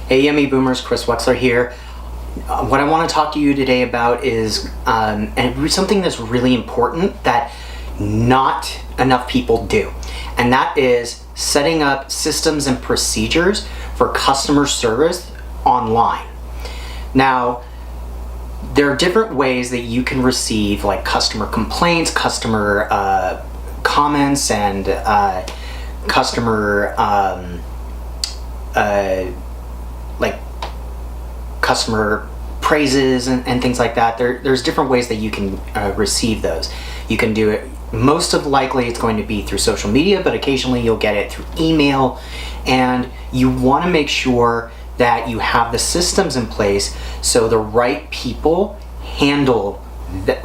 Hey Yummy Boomers, Chris Wexler here. What I want to talk to you today about is something that's really important that not enough people do. And that is setting up systems and procedures for customer service online. Now, there are different ways that you can receive like customer complaints, customer comments, and customer customer praises and things like that. There's different ways that you can receive those. You can do it, most of likely it's going to be through social media, but occasionally you'll get it through email, and you want to make sure that you have the systems in place so the right people handle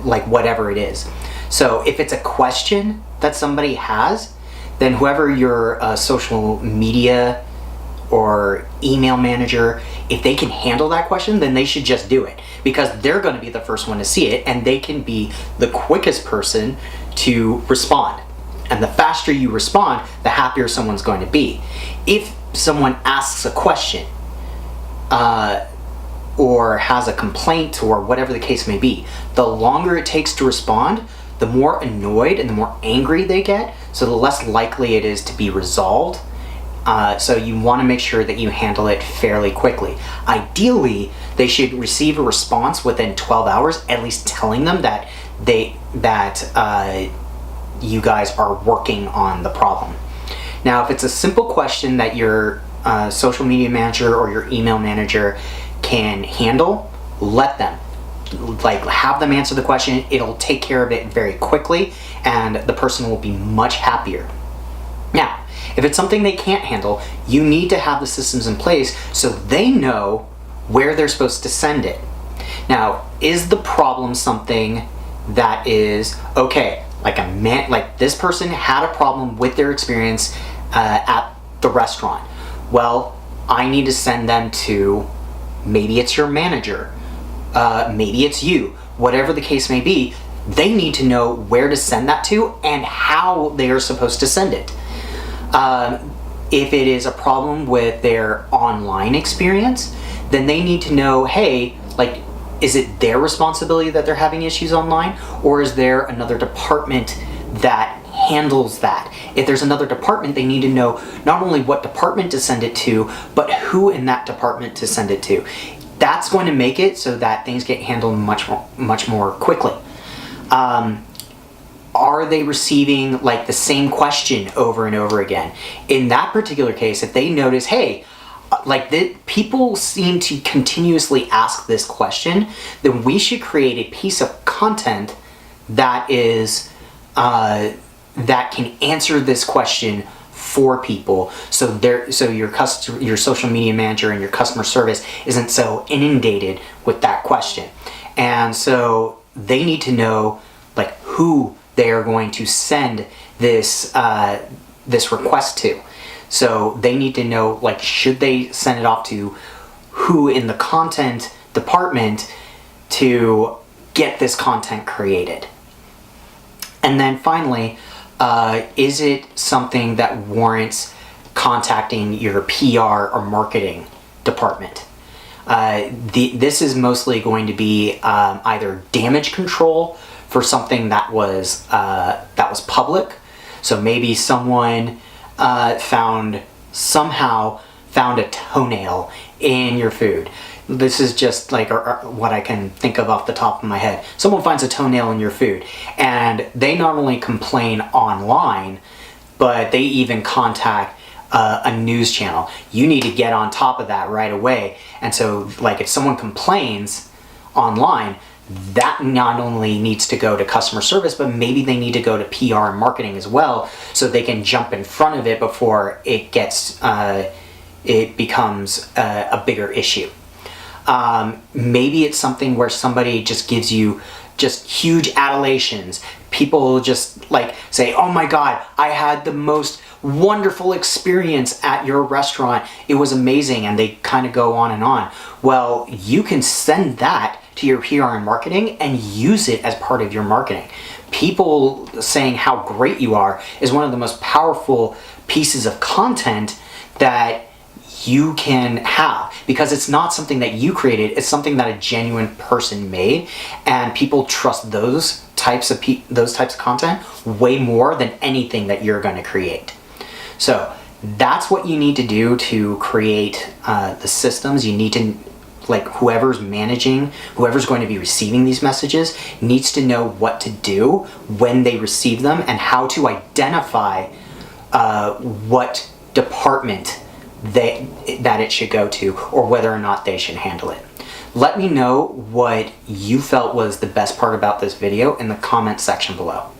like whatever it is. So if it's a question that somebody has, then whoever your social media or email manager, if they can handle that question, then they should just do it, because they're going to be the first one to see it and they can be the quickest person to respond. And the faster you respond, the happier someone's going to be. If someone asks a question or has a complaint or whatever the case may be, the longer it takes to respond, the more annoyed and the more angry they get, so the less likely it is to be resolved. So you want to make sure that you handle it fairly quickly. Ideally, they should receive a response within 12 hours, at least telling them that you guys are working on the problem. Now, if it's a simple question that your social media manager or your email manager can handle, let them. Have them answer the question. It'll take care of it very quickly, and the person will be much happier. Now, if it's something they can't handle, you need to have the systems in place so they know where they're supposed to send it. Now, is the problem something that is okay? Like this person had a problem with their experience at the restaurant. Well, I need to send them to, maybe it's your manager, maybe it's you, whatever the case may be. They need to know where to send that to and how they are supposed to send it. If it is a problem with their online experience, then they need to know, hey, is it their responsibility that they're having issues online, or is there another department that handles that? If there's another department, they need to know not only what department to send it to, but who in that department to send it to. That's going to make it so that things get handled much more quickly. Are they receiving the same question over and over again? In that particular case, if they notice, hey, people seem to continuously ask this question, then we should create a piece of content that is that can answer this question for people, so your social media manager and your customer service isn't so inundated with that question. And so they need to know who they are going to send this this request to. So they need to know, should they send it off to who in the content department to get this content created. And then finally, is it something that warrants contacting your PR or marketing department? This is mostly going to be either damage control for something that was public. So maybe someone somehow found a toenail in your food. This is just what I can think of off the top of my head. Someone finds a toenail in your food, and they not only complain online, but they even contact a news channel. You need to get on top of that right away. And so if someone complains online, that not only needs to go to customer service, but maybe they need to go to PR and marketing as well, so they can jump in front of it before it becomes a bigger issue. Maybe it's something where somebody just gives you just huge adulations. People just say, oh my God, I had the most wonderful experience at your restaurant. It was amazing. And they kind of go on and on. Well, you can send that to your PR and marketing and use it as part of your marketing. People saying how great you are is one of the most powerful pieces of content that you can have. because it's not something that you created, it's something that a genuine person made, and people trust those types of content way more than anything that you're going to create. So that's what you need to do to create the systems. You need to, like, whoever's going to be receiving these messages needs to know what to do when they receive them and how to identify what department that it should go to, or whether or not they should handle it. Let me know what you felt was the best part about this video in the comment section below.